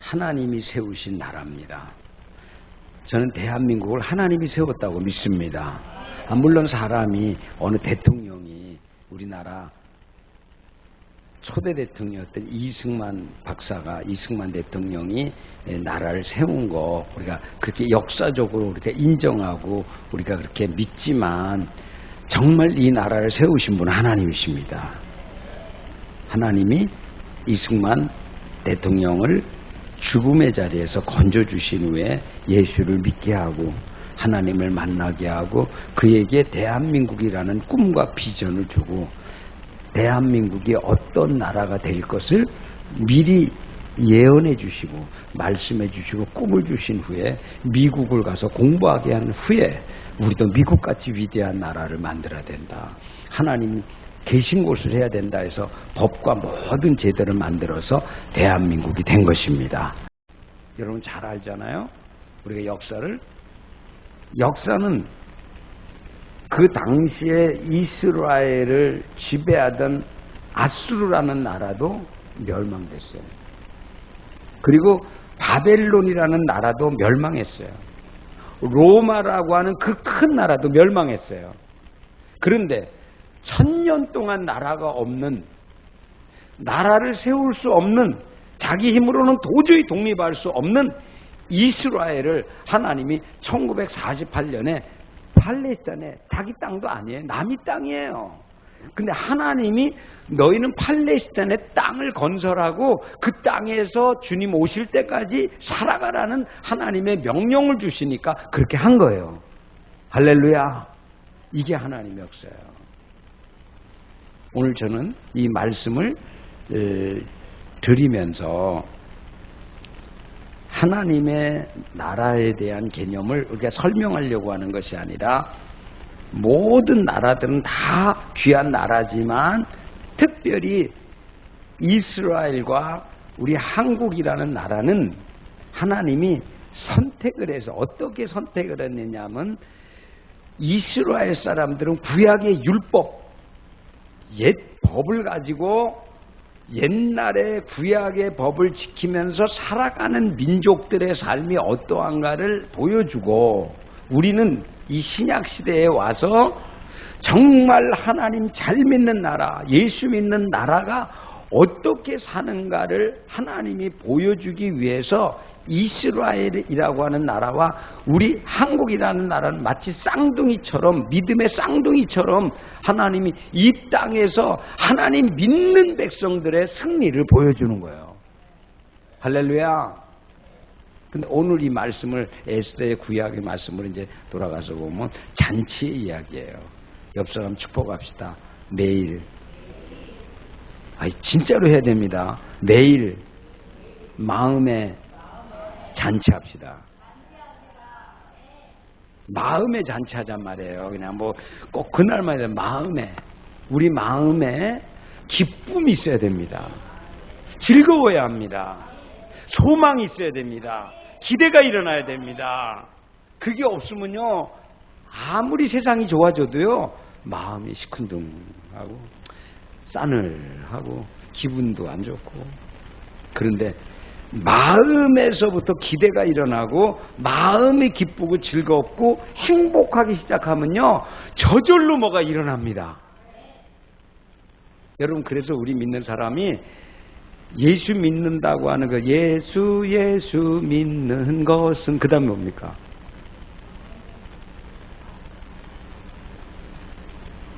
하나님이 세우신 나라입니다. 저는 대한민국을 하나님이 세웠다고 믿습니다. 물론 사람이 어느 대통령이 우리나라 초대 대통령이었던 이승만 대통령이 나라를 세운 거 우리가 그렇게 역사적으로 우리가 인정하고 우리가 그렇게 믿지만 정말 이 나라를 세우신 분은 하나님이십니다. 하나님이 이승만 대통령을 죽음의 자리에서 건져주신 후에 예수를 믿게 하고 하나님을 만나게 하고 그에게 대한민국이라는 꿈과 비전을 주고 대한민국이 어떤 나라가 될 것을 미리 예언해 주시고 말씀해 주시고 꿈을 주신 후에 미국을 가서 공부하게 한 후에 우리도 미국같이 위대한 나라를 만들어야 된다. 하나님이 계신 곳을 해야 된다 해서 법과 모든 제도를 만들어서 대한민국이 된 것입니다. 여러분 잘 알잖아요. 우리가 역사는 그 당시에 이스라엘을 지배하던 아수르라는 나라도 멸망됐어요. 그리고 바벨론이라는 나라도 멸망했어요. 로마라고 하는 그 큰 나라도 멸망했어요. 그런데 1000년 동안 나라가 없는, 나라를 세울 수 없는, 자기 힘으로는 도저히 독립할 수 없는 이스라엘을 하나님이 1948년에 팔레스타인에, 자기 땅도 아니에요. 남이 땅이에요. 근데 하나님이 너희는 팔레스타인의 땅을 건설하고 그 땅에서 주님 오실 때까지 살아가라는 하나님의 명령을 주시니까 그렇게 한 거예요. 할렐루야. 이게 하나님의 역사예요. 오늘 저는 이 말씀을 드리면서 하나님의 나라에 대한 개념을 우리가 설명하려고 하는 것이 아니라 모든 나라들은 다 귀한 나라지만 특별히 이스라엘과 우리 한국이라는 나라는 하나님이 선택을 해서 어떻게 선택을 했느냐면 이스라엘 사람들은 구약의 율법, 옛 법을 가지고 옛날에 구약의 법을 지키면서 살아가는 민족들의 삶이 어떠한가를 보여주고 우리는 이 신약 시대에 와서 정말 하나님 잘 믿는 나라, 예수 믿는 나라가 어떻게 사는가를 하나님이 보여주기 위해서 이스라엘이라고 하는 나라와 우리 한국이라는 나라는 마치 쌍둥이처럼, 믿음의 쌍둥이처럼 하나님이 이 땅에서 하나님 믿는 백성들의 승리를 보여주는 거예요. 할렐루야. 근데 오늘 이 말씀을 에스더의 구약의 말씀을 이제 돌아가서 보면 잔치의 이야기예요. 옆 사람 축복합시다. 내일. 진짜로 해야 됩니다. 내일 마음에 잔치합시다. 마음에 잔치하잔 말이에요. 그냥 뭐 꼭 그날만 해도 우리 마음에 기쁨이 있어야 됩니다. 즐거워야 합니다. 소망이 있어야 됩니다. 기대가 일어나야 됩니다. 그게 없으면요 아무리 세상이 좋아져도요 마음이 시큰둥하고 싸늘하고 기분도 안 좋고. 그런데 마음에서부터 기대가 일어나고 마음이 기쁘고 즐겁고 행복하기 시작하면요 저절로 뭐가 일어납니다. 여러분 그래서 우리 믿는 사람이 예수 믿는다고 하는 거, 예수 믿는 것은 그 다음에 뭡니까?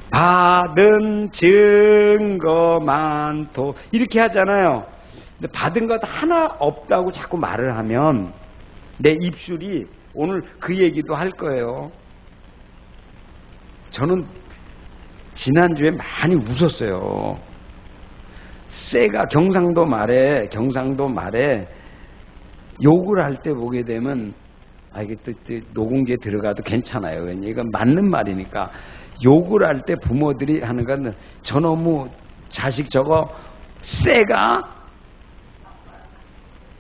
받은 증거 많도 이렇게 하잖아요. 근데 받은 것 하나 없다고 자꾸 말을 하면 내 입술이 오늘 그 얘기도 할 거예요. 저는 지난주에 많이 웃었어요. 쎄가 경상도 말에 욕을 할 때 보게 되면 이게 또 녹음기에 들어가도 괜찮아요. 왜냐면 이건 맞는 말이니까. 욕을 할 때 부모들이 하는 건 저놈의 자식 저거 쎄가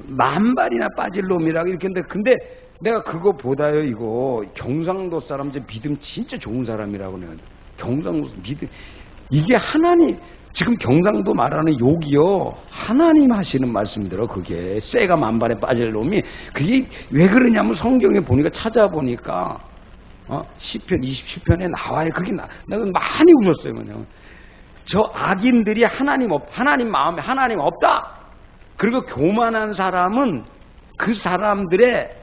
만발이나 빠질 놈이라고 이렇게 했는데, 근데 내가 그거보다요 이거 경상도 사람들 믿음 진짜 좋은 사람이라고 내가 경상도 믿음 이게 하나님, 지금 경상도 말하는 욕이요, 하나님 하시는 말씀들어. 그게 쇠가 만발에 빠질 놈이, 그게 왜 그러냐면 성경에 보니까, 찾아보니까 시편 27편에 나와요. 그게 내가 많이 웃었어요. 그냥 저 악인들이 하나님 마음에 하나님 없다. 그리고 교만한 사람은 그 사람들의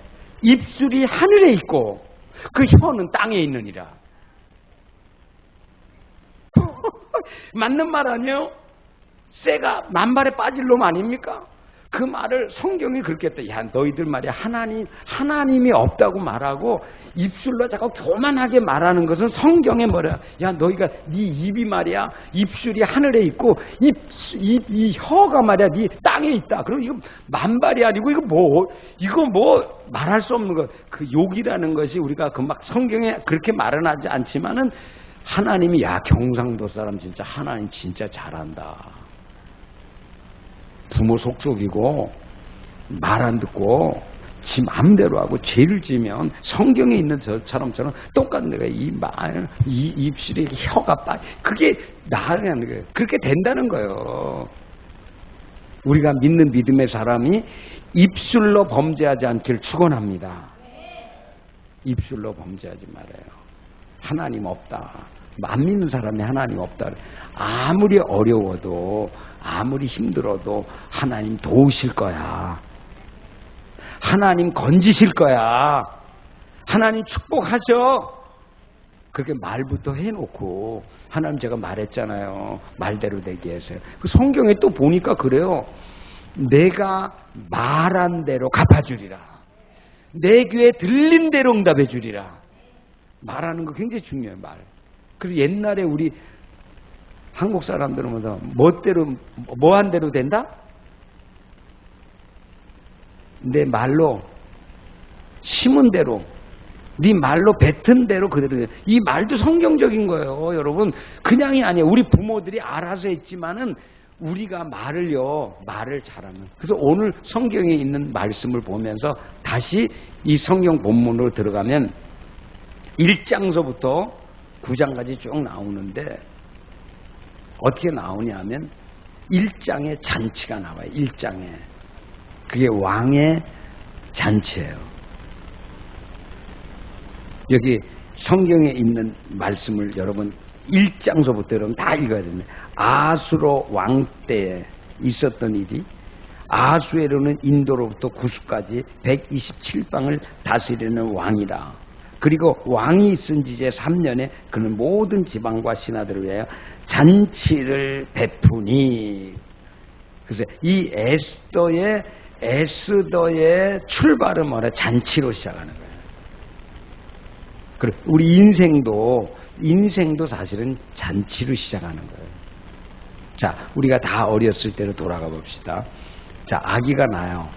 입술이 하늘에 있고 그 혀는 땅에 있느니라. 맞는 말 아니에요? 쇠가 만발에 빠질 놈 아닙니까? 그 말을 성경이 그렇게 했다. 야, 너희들 말이야, 하나님이 없다고 말하고 입술로 자꾸 교만하게 말하는 것은 성경에 뭐라? 야, 너희가 네 입이 말이야, 입술이 하늘에 있고 이 혀가 말이야, 네 땅에 있다. 그럼 이거 만발이 아니고 이거 뭐 말할 수 없는 거. 그 욕이라는 것이 우리가 그 막 성경에 그렇게 말은 하지 않지만은 하나님이, 야, 경상도 사람 진짜 하나님 진짜 잘한다. 부모 속속이고 말 안 듣고 지 마음대로 하고 죄를 지면 성경에 있는 저처럼 똑같은 내가 이 입술에 혀가 그게 나가는 거예요. 그렇게 된다는 거예요. 우리가 믿는 믿음의 사람이 입술로 범죄하지 않기를 축원합니다. 입술로 범죄하지 말아요. 하나님 없다. 안 믿는 사람이 하나님 없다. 아무리 어려워도 아무리 힘들어도 하나님 도우실 거야. 하나님 건지실 거야. 하나님 축복하셔. 그렇게 말부터 해놓고, 하나님 제가 말했잖아요. 말대로 되게 해서요. 그 성경에 또 보니까 그래요. 내가 말한 대로 갚아주리라. 내 귀에 들린 대로 응답해 주리라. 말하는 거 굉장히 중요해요. 말. 그래서 옛날에 우리 한국 사람들은 뭐 한 대로 된다? 내 말로 심은 대로, 네 말로 뱉은 대로 그대로 돼. 이 말도 성경적인 거예요, 여러분. 그냥이 아니에요. 우리 부모들이 알아서 했지만은 우리가 말을 잘하면. 그래서 오늘 성경에 있는 말씀을 보면서 다시 이 성경 본문으로 들어가면 1장서부터 9장까지 쭉 나오는데 어떻게 나오냐면 1장에 잔치가 나와요. 1장에. 그게 왕의 잔치예요. 여기 성경에 있는 말씀을 여러분 1장서부터 여러분 다 읽어야 됩니다. 아수로 왕 때에 있었던 일이, 아수에로는 인도로부터 구스까지 127방을 다스리는 왕이라. 그리고 왕이 있은 지 이제 3년에 그는 모든 지방과 신하들을 위하여 잔치를 베푸니. 그래서 이 에스더의 출발은 뭐라? 잔치로 시작하는 거예요. 그리고 우리 인생도 사실은 잔치로 시작하는 거예요. 자, 우리가 다 어렸을 때로 돌아가 봅시다. 자, 아기가 나요.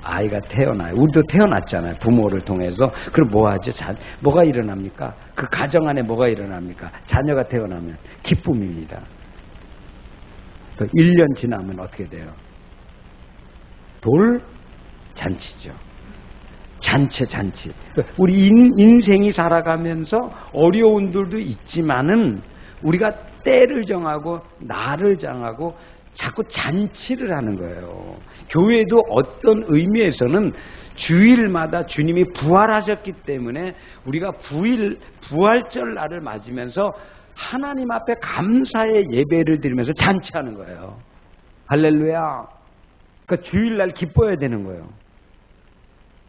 아이가 태어나요. 우리도 태어났잖아요. 부모를 통해서. 그럼 뭐 하죠? 뭐가 일어납니까? 그 가정 안에 뭐가 일어납니까? 자녀가 태어나면 기쁨입니다. 또 1년 지나면 어떻게 돼요? 돌잔치죠. 잔치. 우리 인생이 살아가면서 어려움들도 있지만은 우리가 때를 정하고 날을 정하고 자꾸 잔치를 하는 거예요. 교회도 어떤 의미에서는 주일마다 주님이 부활하셨기 때문에 우리가 부활절 날을 맞으면서 하나님 앞에 감사의 예배를 드리면서 잔치하는 거예요. 할렐루야. 그러니까 주일날 기뻐야 되는 거예요.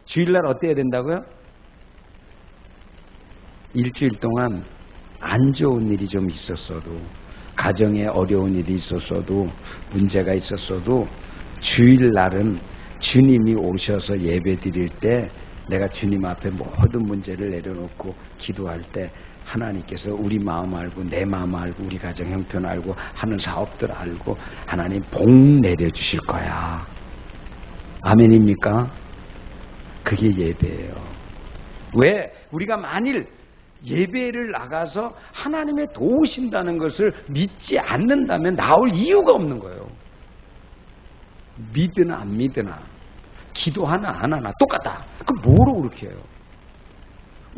주일날 어때야 된다고요? 일주일 동안 안 좋은 일이 좀 있었어도, 가정에 어려운 일이 있었어도, 문제가 있었어도 주일날은 주님이 오셔서 예배 드릴 때 내가 주님 앞에 모든 문제를 내려놓고 기도할 때 하나님께서 우리 마음 알고 내 마음 알고 우리 가정 형편 알고 하는 사업들 알고 하나님 복 내려주실 거야. 아멘입니까? 그게 예배예요. 왜? 우리가 만일 예배를 나가서 하나님의 도우신다는 것을 믿지 않는다면 나올 이유가 없는 거예요. 믿으나 안 믿으나, 기도하나 안 하나 똑같다. 그럼 뭐로 그렇게 해요?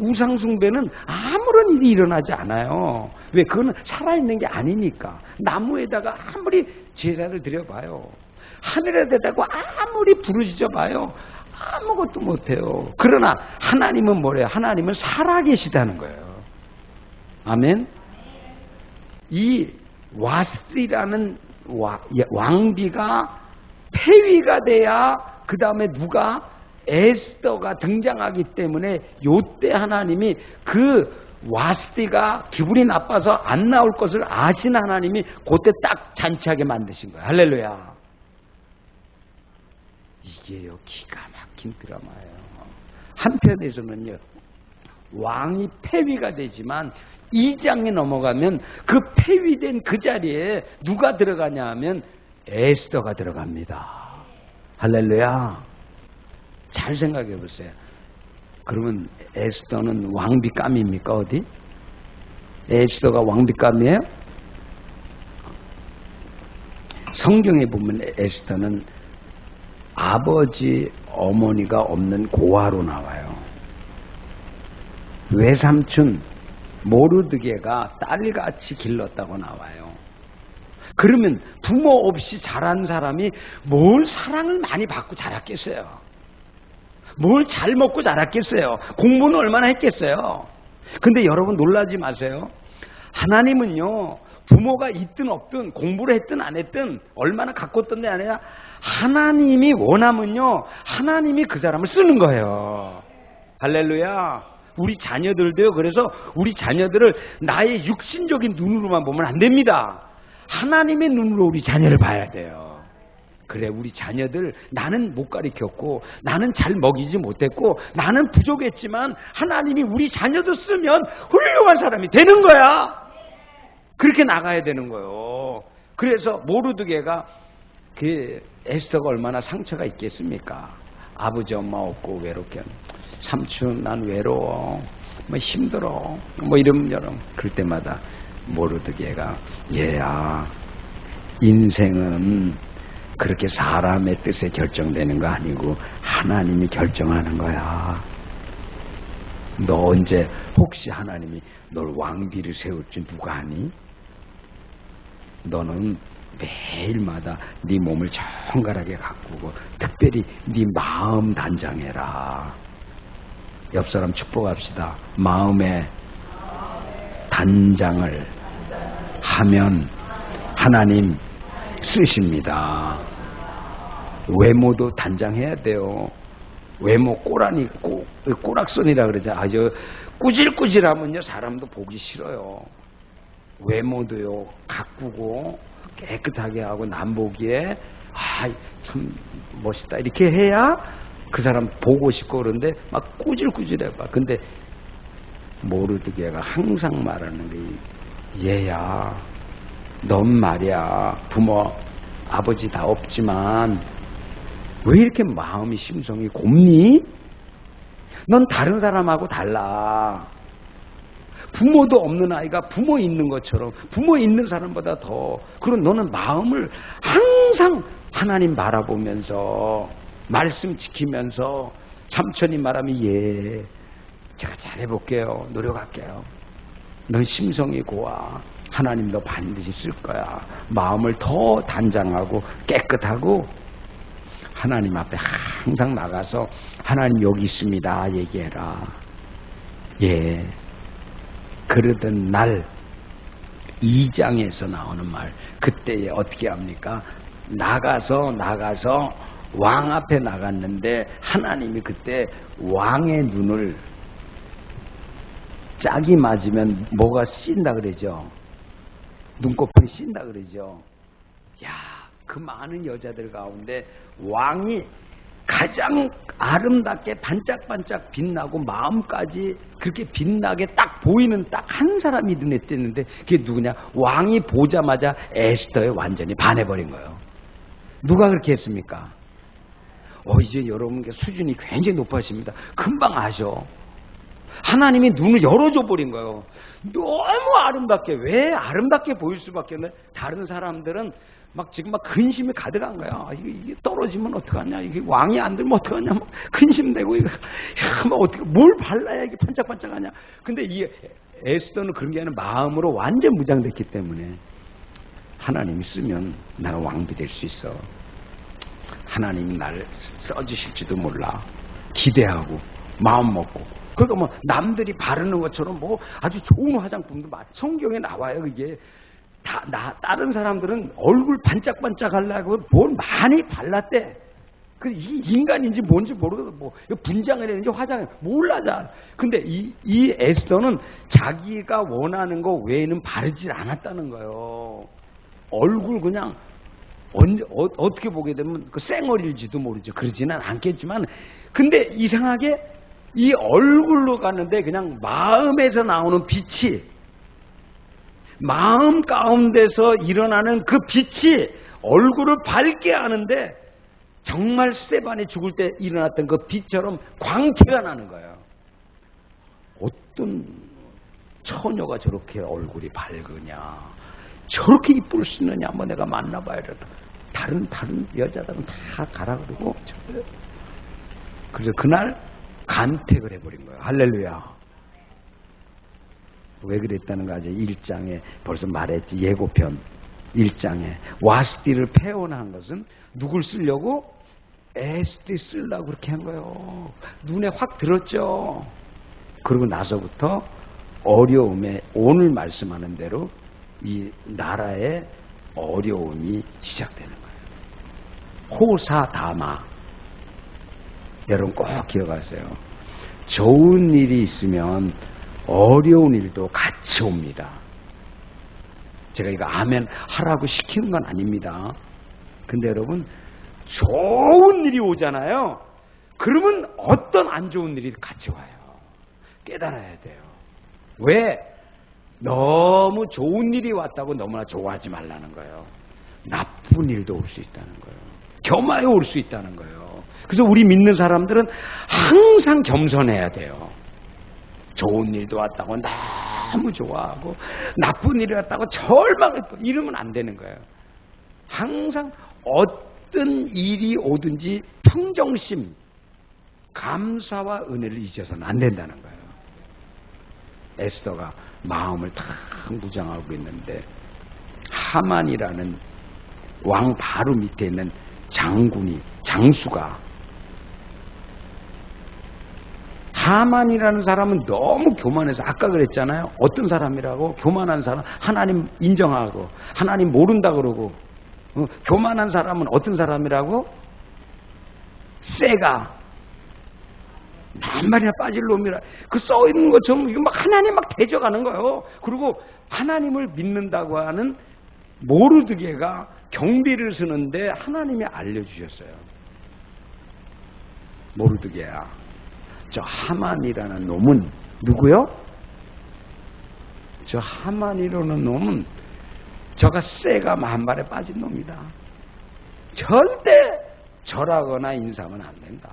우상숭배는 아무런 일이 일어나지 않아요. 왜? 그거는 살아있는 게 아니니까. 나무에다가 아무리 제사를 드려봐요. 하늘에다가 아무리 부르짖어봐요. 아무것도 못해요. 그러나 하나님은 뭐래요? 하나님은 살아계시다는 거예요. 아멘? 이 와스디라는 왕비가 폐위가 돼야 그 다음에 누가? 에스더가 등장하기 때문에 요때 하나님이 그 와스디가 기분이 나빠서 안 나올 것을 아신 하나님이 그때 딱 잔치하게 만드신 거예요. 할렐루야. 이게요, 기가 막힌 드라마예요. 한편에서는요, 왕이 폐위가 되지만 2장에 넘어가면 그 폐위된 그 자리에 누가 들어가냐 하면 에스더가 들어갑니다. 할렐루야. 잘 생각해 보세요. 그러면 에스더는 왕비감입니까? 어디? 에스더가 왕비감이에요? 성경에 보면 에스더는 아버지, 어머니가 없는 고아로 나와요. 외삼촌 모르드게가 딸같이 길렀다고 나와요. 그러면 부모 없이 자란 사람이 뭘 사랑을 많이 받고 자랐겠어요? 뭘 잘 먹고 자랐겠어요? 공부는 얼마나 했겠어요? 근데 여러분 놀라지 마세요. 하나님은요, 부모가 있든 없든 공부를 했든 안 했든 얼마나 갖고 있던 게 아니라 하나님이 원하면요, 하나님이 그 사람을 쓰는 거예요. 할렐루야. 우리 자녀들도요. 그래서 우리 자녀들을 나의 육신적인 눈으로만 보면 안 됩니다. 하나님의 눈으로 우리 자녀를 봐야 돼요. 그래, 우리 자녀들 나는 못 가르쳤고 나는 잘 먹이지 못했고 나는 부족했지만 하나님이 우리 자녀도 쓰면 훌륭한 사람이 되는 거야. 그렇게 나가야 되는 거예요. 그래서 모르드게가 그 에스더가 얼마나 상처가 있겠습니까? 아버지 엄마 없고 외롭게, 삼촌 난 외로워, 뭐 힘들어, 뭐 이러면 그럴 때마다 모르드게가 얘야, 인생은 그렇게 사람의 뜻에 결정되는 거 아니고 하나님이 결정하는 거야. 너 언제 혹시 하나님이 널 왕비를 세울지 누가 아니? 너는 매일마다 네 몸을 정갈하게 가꾸고 특별히 네 마음 단장해라. 옆 사람 축복합시다. 마음의 단장을 하면 하나님 쓰십니다. 외모도 단장해야 돼요. 외모 꼬라니 꼬락선이라 그러잖아요. 아주 꾸질꾸질하면요 사람도 보기 싫어요. 외모도요 가꾸고 깨끗하게 하고 남 보기에 참 멋있다 이렇게 해야 그 사람 보고 싶고 그런데 막 꾸질꾸질해봐. 근데 모르드게가 항상 말하는 게 얘야, 넌 말이야 부모 아버지 다 없지만 왜 이렇게 마음이 심성이 곱니? 넌 다른 사람하고 달라. 부모도 없는 아이가 부모 있는 것처럼 부모 있는 사람보다 더. 그럼 너는 마음을 항상 하나님 바라보면서 말씀 지키면서 삼촌이 말하면 예 제가 잘해볼게요. 노력할게요. 넌 심성이 고와. 하나님 너 반드시 쓸 거야. 마음을 더 단장하고 깨끗하고 하나님 앞에 항상 나가서 하나님 여기 있습니다 얘기해라. 예. 그러던 날 2장에서 나오는 말 그때 어떻게 합니까? 나가서 왕 앞에 나갔는데 하나님이 그때 왕의 눈을 짝이 맞으면 뭐가 씬다 그러죠. 눈꺼풀이 씬다 그러죠. 야, 그 많은 여자들 가운데 왕이 가장 아름답게 반짝반짝 빛나고 마음까지 그렇게 빛나게 딱 보이는 딱 한 사람이 눈에 띄는데 그게 누구냐? 왕이 보자마자 에스더에 완전히 반해버린 거예요. 누가 그렇게 했습니까? 이제 여러분 수준이 굉장히 높아집니다. 금방 아셔. 하나님이 눈을 열어줘 버린 거예요. 너무 아름답게. 왜 아름답게 보일 수밖에 없네. 다른 사람들은 막 지금 막 근심이 가득한 거야. 이게 떨어지면 어떡하냐. 이게 왕이 안 들면 어떡하냐. 막 근심되고 이거 막 어떻게 뭘 발라야 이게 반짝반짝하냐. 근데 이 에스더는 그런 게 아니라 마음으로 완전 무장됐기 때문에 하나님이 쓰면 나는 왕비 될 수 있어. 하나님이 나를 써주실지도 몰라. 기대하고 마음 먹고. 그러니까 뭐 남들이 바르는 것처럼 뭐 아주 좋은 화장품도 성경에 나와요. 이게 다른 사람들은 얼굴 반짝반짝 하려고 뭘 많이 발랐대. 그 인간인지 뭔지 모르고 뭐 분장을 했는지 화장을 몰라 잘. 근데 이 에스더는 자기가 원하는 거 외에는 바르질 않았다는 거예요. 얼굴 그냥 어떻게 보게 되면 그 쌩얼일지도 모르죠. 그러지는 않겠지만, 근데 이상하게 이 얼굴로 갔는데 그냥 마음에서 나오는 빛이, 마음 가운데서 일어나는 그 빛이 얼굴을 밝게 하는데 정말 스데반이 죽을 때 일어났던 그 빛처럼 광채가 나는 거예요. 어떤 처녀가 저렇게 얼굴이 밝으냐, 저렇게 이쁠 수 있느냐, 한번 내가 만나봐야 돼. 다른 여자들은 다 가라 그러고. 그래서 그날 간택을 해버린 거예요. 할렐루야. 왜 그랬다는가 아직 1장에 벌써 말했지. 예고편 1장에 와스디를 패원한 것은 누굴 쓰려고? 에스디 쓰려고 그렇게 한 거예요. 눈에 확 들었죠. 그러고 나서부터 어려움에, 오늘 말씀하는 대로 이 나라의 어려움이 시작되는 거예요. 호사다마. 여러분 꼭 기억하세요. 좋은 일이 있으면 어려운 일도 같이 옵니다. 제가 이거 아멘 하라고 시키는 건 아닙니다. 근데 여러분, 좋은 일이 오잖아요. 그러면 어떤 안 좋은 일이 같이 와요. 깨달아야 돼요. 왜? 너무 좋은 일이 왔다고 너무나 좋아하지 말라는 거예요. 나쁜 일도 올 수 있다는 거예요. 겸하여 올 수 있다는 거예요. 그래서 우리 믿는 사람들은 항상 겸손해야 돼요. 좋은 일도 왔다고 너무 좋아하고 나쁜 일이 왔다고 절망했고 이러면 안 되는 거예요. 항상 어떤 일이 오든지 평정심, 감사와 은혜를 잊어서는 안 된다는 거예요. 에스더가 마음을 탁 무장하고 있는데 하만이라는 왕 바로 밑에 있는 장수가, 하만이라는 사람은 너무 교만해서, 아까 그랬잖아요. 어떤 사람이라고? 교만한 사람, 하나님 인정하고 하나님 모른다 그러고. 교만한 사람은 어떤 사람이라고? 쎄가 만발이나 빠질 놈이라. 그 써있는 것처럼 이거 막 하나님 막 대적하는 거예요. 그리고 하나님을 믿는다고 하는 모르드게가 경비를 쓰는데 하나님이 알려주셨어요. 모르드게야, 저 하만이라는 놈은 누구요? 저 하만이라는 놈은 저가 쎄가 만발에 빠진 놈이다. 절대 절하거나 인사하면 안 된다.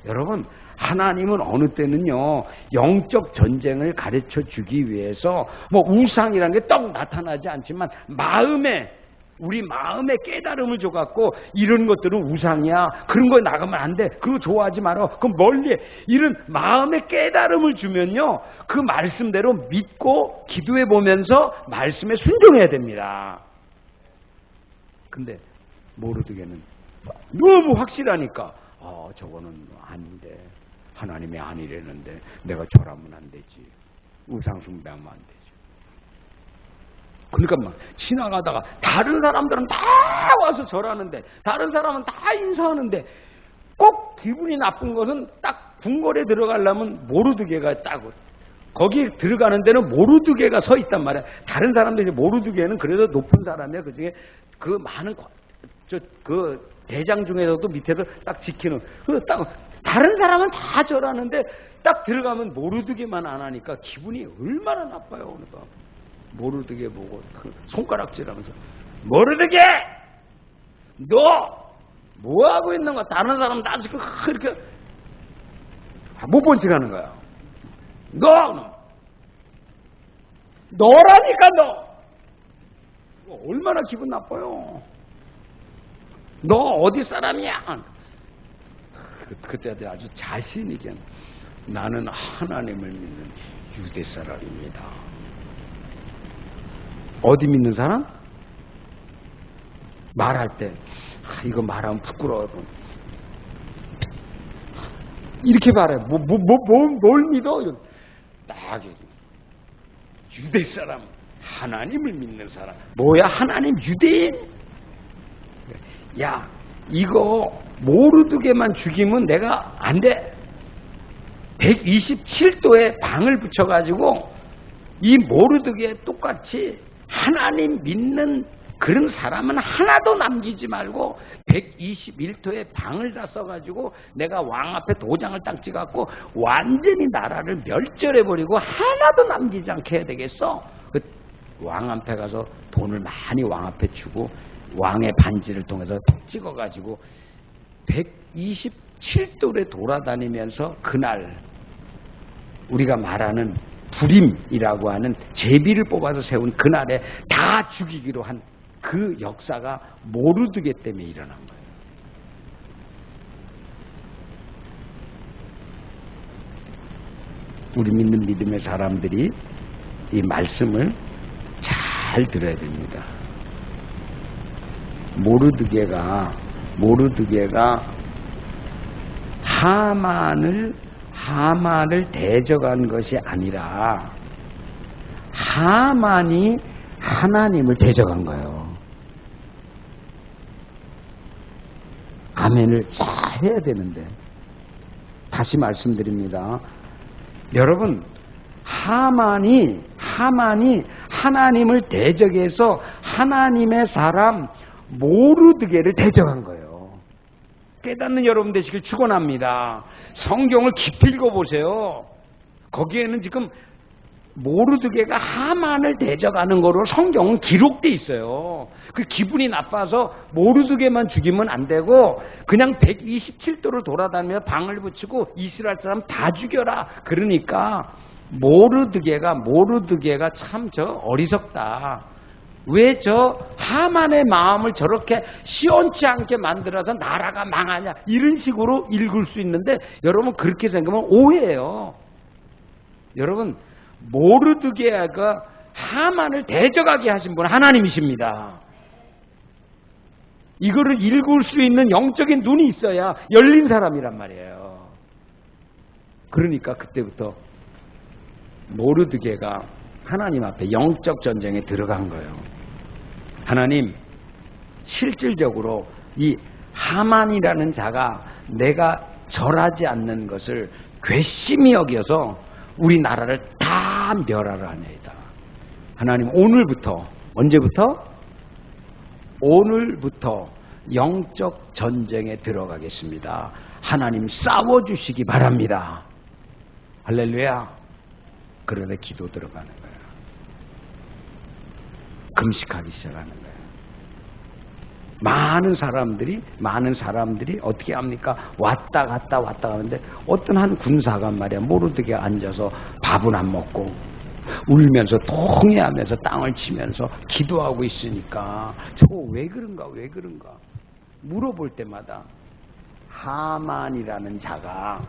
여러분, 하나님은 어느 때는요, 영적 전쟁을 가르쳐 주기 위해서 뭐 우상이라는 게 떡 나타나지 않지만 우리 마음에 깨달음을 줘갖고 이런 것들은 우상이야, 그런 거 나가면 안 돼, 그거 좋아하지 마라, 그럼 멀리 해. 이런 마음에 깨달음을 주면요, 그 말씀대로 믿고 기도해 보면서 말씀에 순종해야 됩니다. 근데 모르드게는 너무 확실하니까 저거는 아닌데, 하나님이 아니라는데 내가 절하면 안 되지, 우상 숭배하면 안 되지. 그러니까 막 지나가다가 다른 사람들은 다 와서 절하는데, 다른 사람은 다 인사하는데, 꼭 기분이 나쁜 것은 딱 궁궐에 들어가려면 모르드게가 딱 거기 들어가는 데는 모르드게가 서 있단 말이야. 다른 사람들이 모르드게는 그래도 높은 사람이야. 그중에 그 많은 그 대장 중에서도 밑에서 딱 지키는, 다른 사람은 다 절하는데 딱 들어가면 모르드게만 안 하니까 기분이 얼마나 나빠요. 그러니까 모르드게 보고 손가락질하면서, 모르드게, 너 뭐 하고 있는 거야? 다른 사람 다 지금 이렇게 못 본 척 하는 거야. 너라니까 너. 얼마나 기분 나빠요. 너 어디 사람이야? 그때 아주 자신 있게 나는 하나님을 믿는 유대 사람입니다. 어디 믿는 사람? 말할 때 이거 말하면 부끄러워. 이렇게 말해. 뭘 믿어? 딱 유대 사람, 하나님을 믿는 사람. 뭐야 하나님 유대인? 야 이거 모르드게만 죽이면 내가 안 돼. 127도에 방을 붙여가지고 이 모르드게 똑같이 하나님 믿는 그런 사람은 하나도 남기지 말고 121도에 방을 다 써가지고 내가 왕 앞에 도장을 딱 찍어갖고 완전히 나라를 멸절해버리고 하나도 남기지 않게 해야 되겠어. 왕 앞에 가서 돈을 많이 왕 앞에 주고 왕의 반지를 통해서 찍어가지고 127도에 돌아다니면서 그날 우리가 말하는 불임이라고 하는 제비를 뽑아서 세운 그날에 다 죽이기로 한 그 역사가 모르드게 때문에 일어난 거예요. 우리 믿는 믿음의 사람들이 이 말씀을 잘 들어야 됩니다. 모르드게가 하만을 대적한 것이 아니라 하만이 하나님을 대적한 거예요. 아멘을 잘 해야 되는데 다시 말씀드립니다. 여러분 하만이 하나님을 대적해서 하나님의 사람 모르드게를 대적한 거예요. 깨닫는 여러분 되시길 축원합니다. 성경을 깊이 읽어보세요. 거기에는 지금 모르드게가 하만을 대적하는 거로 성경은 기록돼 있어요. 그 기분이 나빠서 모르드게만 죽이면 안 되고 그냥 127도를 돌아다니며 방을 붙이고 이스라엘 사람 다 죽여라. 그러니까 모르드게가 참 저 어리석다. 왜 저 하만의 마음을 저렇게 시원치 않게 만들어서 나라가 망하냐 이런 식으로 읽을 수 있는데 여러분 그렇게 생각하면 오해예요. 여러분 모르드게가 하만을 대적하게 하신 분은 하나님이십니다. 이거를 읽을 수 있는 영적인 눈이 있어야 열린 사람이란 말이에요. 그러니까 그때부터 모르드게가 하나님 앞에 영적 전쟁에 들어간 거예요. 하나님, 실질적으로 이 하만이라는 자가 내가 절하지 않는 것을 괘씸히 여겨서 우리 나라를 다 멸하라 하나이다. 하나님 오늘부터 언제부터? 오늘부터 영적 전쟁에 들어가겠습니다. 하나님 싸워주시기 바랍니다. 할렐루야. 그러다 기도 들어가는 거예요. 금식하기 시작하는 거예요. 많은 사람들이 어떻게 합니까? 왔다 갔다 하는데 어떤 한 군사가 말이야 모르드게 앉아서 밥은 안 먹고 울면서 통회하면서 땅을 치면서 기도하고 있으니까 저거 왜 그런가 물어볼 때마다 하만이라는 자가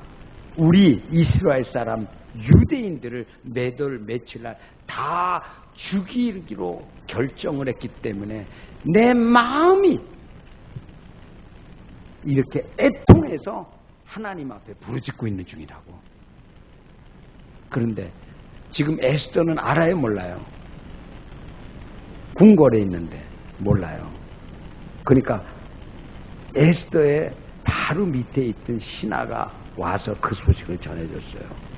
우리 이스라엘 사람 유대인들을 몇월 며칠날 다 죽이기로 결정을 했기 때문에 내 마음이 이렇게 애통해서 하나님 앞에 부르짖고 있는 중이라고. 그런데 지금 에스더는 알아요 몰라요? 궁궐에 있는데 몰라요. 그러니까 에스더의 바로 밑에 있던 신하가 와서 그 소식을 전해줬어요.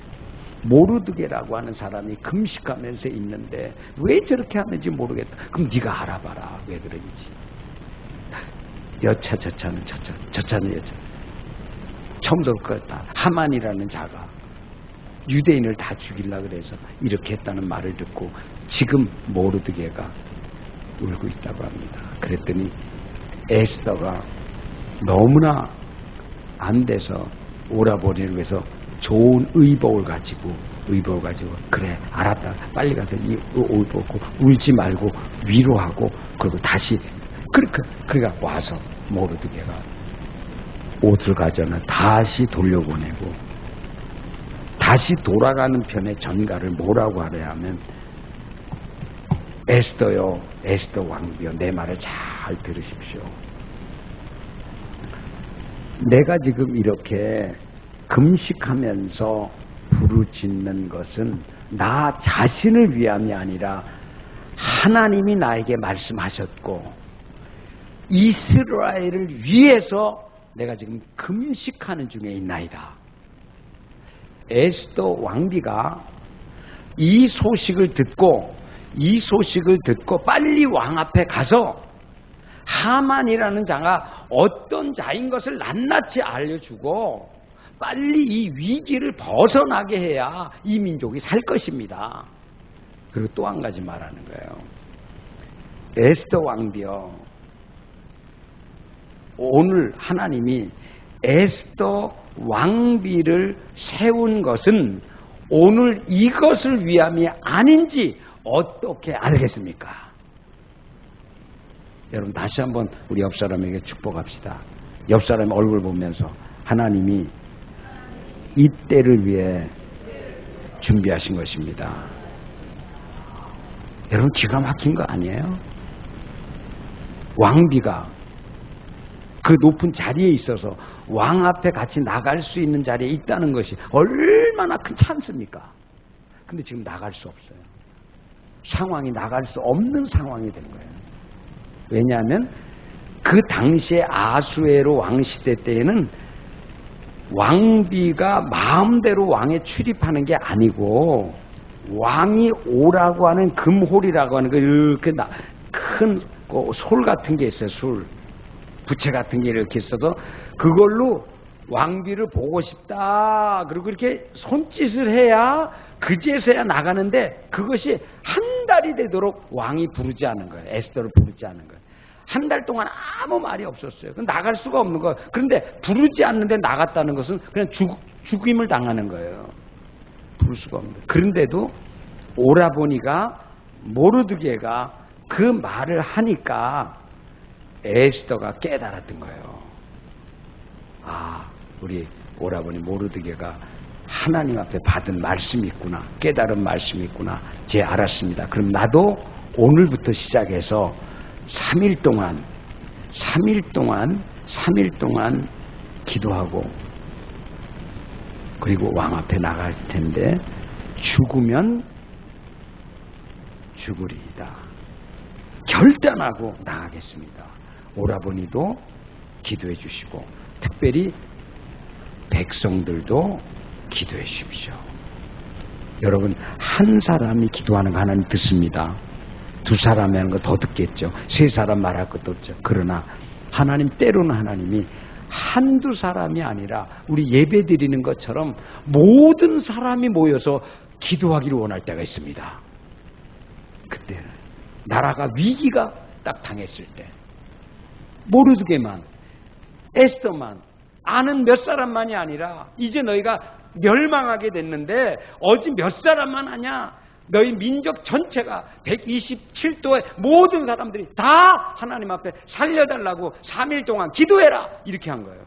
모르드게라고 하는 사람이 금식하면서 있는데 왜 저렇게 하는지 모르겠다. 그럼 네가 알아봐라. 왜 그런지. 저차는 여차. 처음부터 그랬다. 하만이라는 자가 유대인을 다 죽이려고 그래서 이렇게 했다는 말을 듣고 지금 모르드게가 울고 있다고 합니다. 그랬더니 에스더가 너무나 안 돼서 오라버니를 위해서 좋은 의복을 가지고 의복을 가지고 그래 알았다 빨리 가서 이 옷 벗고 울지 말고 위로하고 그리고 다시 그러니까 와서 모르드게가 옷을 가져는 다시 돌려보내고 다시 돌아가는 편에 전가를 뭐라고 하려 하면 에스더요 에스더 왕비여 내 말을 잘 들으십시오. 내가 지금 이렇게 금식하면서 부르짖는 것은 나 자신을 위함이 아니라 하나님이 나에게 말씀하셨고 이스라엘을 위해서 내가 지금 금식하는 중에 있나이다. 에스더 왕비가 이 소식을 듣고 빨리 왕 앞에 가서 하만이라는 자가 어떤 자인 것을 낱낱이 알려주고 빨리 이 위기를 벗어나게 해야 이 민족이 살 것입니다. 그리고 또 한 가지 말하는 거예요. 에스더 왕비여, 오늘 하나님이 에스더 왕비를 세운 것은 오늘 이것을 위함이 아닌지 어떻게 알겠습니까? 여러분 다시 한번 우리 옆 사람에게 축복합시다. 옆 사람 얼굴 보면서 하나님이 이 때를 위해 준비하신 것입니다. 여러분 기가 막힌 거 아니에요? 왕비가 그 높은 자리에 있어서 왕 앞에 같이 나갈 수 있는 자리에 있다는 것이 얼마나 큰 찬스입니까? 근데 지금 나갈 수 없어요. 상황이 나갈 수 없는 상황이 된 거예요. 왜냐하면 그 당시에 아수에로 왕시대 때에는 왕비가 마음대로 왕에 출입하는 게 아니고 왕이 오라고 하는 금홀이라고 하는 이렇게 큰 솔 같은 게 있어요. 솔 부채 같은 게 이렇게 있어서 그걸로 왕비를 보고 싶다 그리고 이렇게 손짓을 해야 그제서야 나가는데 그것이 한 달이 되도록 왕이 부르지 않은 거예요. 에스더를 부르지 않은 거예요. 한 달 동안 아무 말이 없었어요. 나갈 수가 없는 거예요. 그런데 부르지 않는데 나갔다는 것은 그냥 죽임을 당하는 거예요. 부를 수가 없는 거예요. 그런데도 오라보니가 모르드게가 그 말을 하니까 에스더가 깨달았던 거예요. 아, 우리 오라보니 모르드게가 하나님 앞에 받은 말씀이 있구나. 깨달은 말씀이 있구나. 제 알았습니다. 그럼 나도 오늘부터 시작해서 3일 동안 기도하고 그리고 왕 앞에 나갈 텐데 죽으면 죽으리이다. 결단하고 나가겠습니다. 오라버니도 기도해 주시고 특별히 백성들도 기도해 주십시오. 여러분 한 사람이 기도하는 거 하나님 듣습니다. 두 사람이 하는 거 더 듣겠죠. 세 사람 말할 것도 없죠. 그러나 하나님 때로는 하나님이 한두 사람이 아니라 우리 예배 드리는 것처럼 모든 사람이 모여서 기도하기를 원할 때가 있습니다. 그때는 나라가 위기가 딱 당했을 때 모르드게만 에스더만 아는 몇 사람만이 아니라 이제 너희가 멸망하게 됐는데 어찌 몇 사람만 하냐. 너희 민족 전체가 127도의 모든 사람들이 다 하나님 앞에 살려달라고 3일 동안 기도해라 이렇게 한 거예요.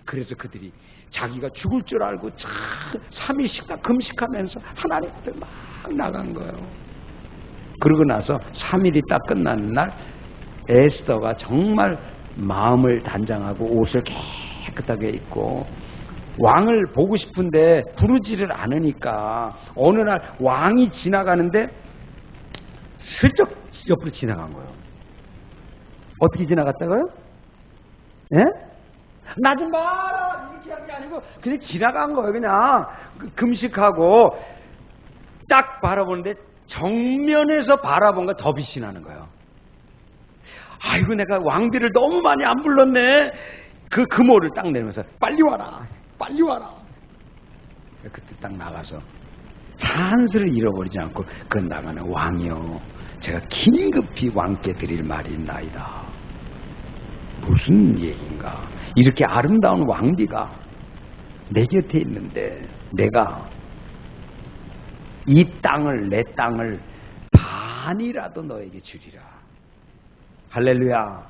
그래서 그들이 자기가 죽을 줄 알고 3일씩 금식하면서 하나님 앞에 막 나간 거예요. 그러고 나서 3일이 딱 끝나는 날 에스더가 정말 마음을 단장하고 옷을 깨끗하게 입고 왕을 보고 싶은데 부르지를 않으니까 어느 날 왕이 지나가는데 슬쩍 옆으로 지나간 거예요. 어떻게 지나갔다고요? 예? 나 좀 봐라 이렇게 한 게 아니고 그냥 지나간 거예요. 그냥 금식하고 딱 바라보는데 정면에서 바라본 거 더 빛이 나는 거예요. 아이고 내가 왕비를 너무 많이 안 불렀네. 그 금호를 딱 내면서 빨리 와라. 빨리 와라. 그때 딱 나가서 찬스를 잃어버리지 않고 그 나가는 왕이요. 제가 긴급히 왕께 드릴 말이 있나이다. 무슨 얘기인가. 이렇게 아름다운 왕비가 내 곁에 있는데 내가 이 땅을, 내 땅을 반이라도 너에게 주리라. 할렐루야.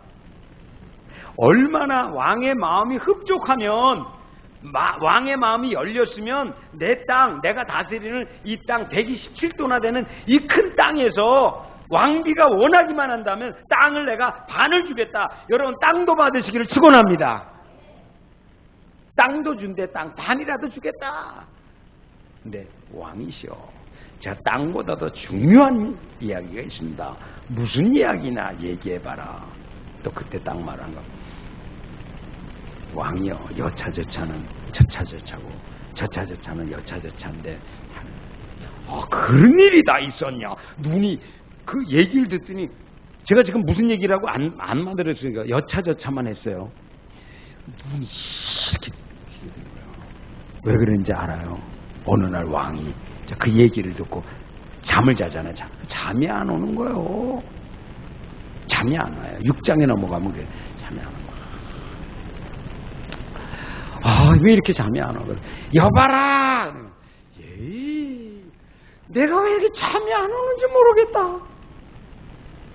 얼마나 왕의 마음이 흡족하면, 왕의 마음이 열렸으면 내 땅, 내가 다스리는 이 땅 127도나 되는 이 큰 땅에서 왕비가 원하기만 한다면 땅을 내가 반을 주겠다. 여러분 땅도 받으시기를 축원합니다. 땅도 준대. 땅 반이라도 주겠다. 근데 왕이시여, 제가 땅보다 더 중요한 이야기가 있습니다. 무슨 이야기나 얘기해봐라. 또 그때 딱 말한 거. 왕이여, 여차저차는 저차저차고 저차저차는 여차저차인데 그런 일이 다 있었냐. 눈이 그 얘기를 듣더니 제가 지금 무슨 얘기라고 안 만들었으니까 여차저차만 했어요. 눈이 이렇게 되는 거예요. 왜 그런지 알아요? 어느 날 왕이 그 얘기를 듣고 잠을 자잖아요. 잠이 안 오는 거예요. 잠이 안 와요. 6장에 넘어가면 그래. 잠이 안 와요. 왜 이렇게 잠이 안 와? 여봐라! 내가 왜 이렇게 잠이 안 오는지 모르겠다.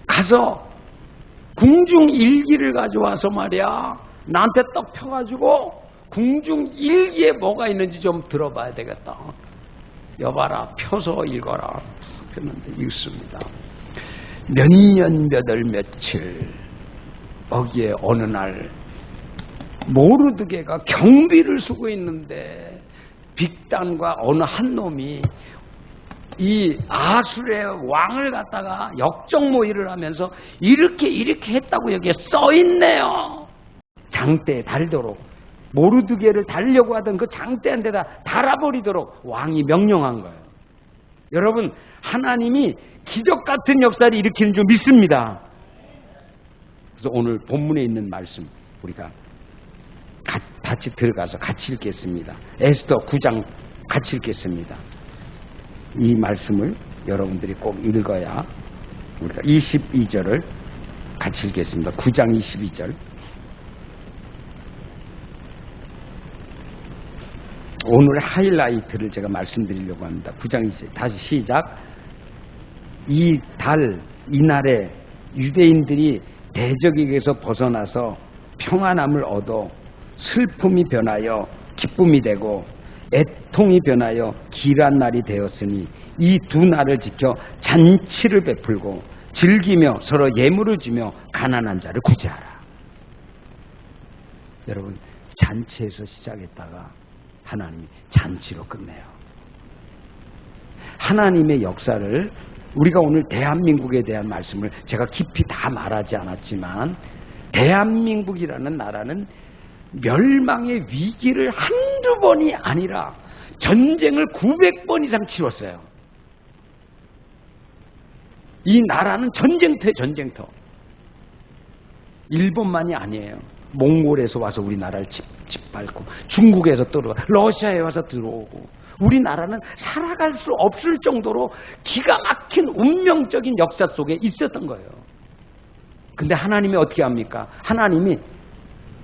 가서 궁중 일기를 가져와서 말이야. 나한테 떡 펴가지고 궁중 일기에 뭐가 있는지 좀 들어봐야 되겠다. 여봐라. 펴서 읽어라. 폈는데 읽습니다. 몇 년 몇 월 며칠 거기에 어느 날 모르드게가 경비를 쓰고 있는데 빅단과 어느 한 놈이 이 아술의 왕을 갖다가 역정모의를 하면서 이렇게 했다고 여기에 써있네요. 장대에 달도록 모르드게를 달려고 하던 그 장대한테다 달아버리도록 왕이 명령한 거예요. 여러분, 하나님이 기적 같은 역사를 일으키는 줄 믿습니다. 그래서 오늘 본문에 있는 말씀 우리가 같이 들어가서 같이 읽겠습니다. 에스더 9장 같이 읽겠습니다. 이 말씀을 여러분들이 꼭 읽어야 우리가 22절을 같이 읽겠습니다. 9장 22절. 오늘 하이라이트를 제가 말씀드리려고 합니다. 9장 22절. 다시 시작. 이날에 유대인들이 대적에게서 벗어나서 평안함을 얻어 슬픔이 변하여 기쁨이 되고 애통이 변하여 길한 날이 되었으니 이 두 날을 지켜 잔치를 베풀고 즐기며 서로 예물을 주며 가난한 자를 구제하라. 여러분, 잔치에서 시작했다가 하나님이 잔치로 끝내요. 하나님의 역사를 우리가 오늘 대한민국에 대한 말씀을 제가 깊이 다 말하지 않았지만 대한민국이라는 나라는 멸망의 위기를 한두 번이 아니라 전쟁을 900번 이상 치렀어요. 이 나라는 전쟁터에 전쟁터. 일본만이 아니에요. 몽골에서 와서 우리나라를 짓밟고 중국에서 들어오고 러시아에 와서 들어오고 우리나라는 살아갈 수 없을 정도로 기가 막힌 운명적인 역사 속에 있었던 거예요. 근데 하나님이 어떻게 합니까? 하나님이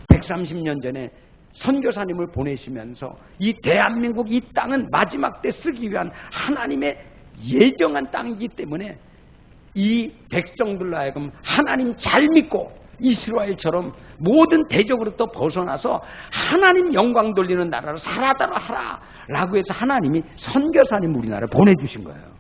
130년 전에 선교사님을 보내시면서 이 대한민국 이 땅은 마지막 때 쓰기 위한 하나님의 예정한 땅이기 때문에 이 백성들로 하여금 하나님 잘 믿고 이스라엘처럼 모든 대적으로부터 벗어나서 하나님 영광 돌리는 나라로 살아다라 하라 라고 해서 하나님이 선교사님 우리나라에 보내주신 거예요.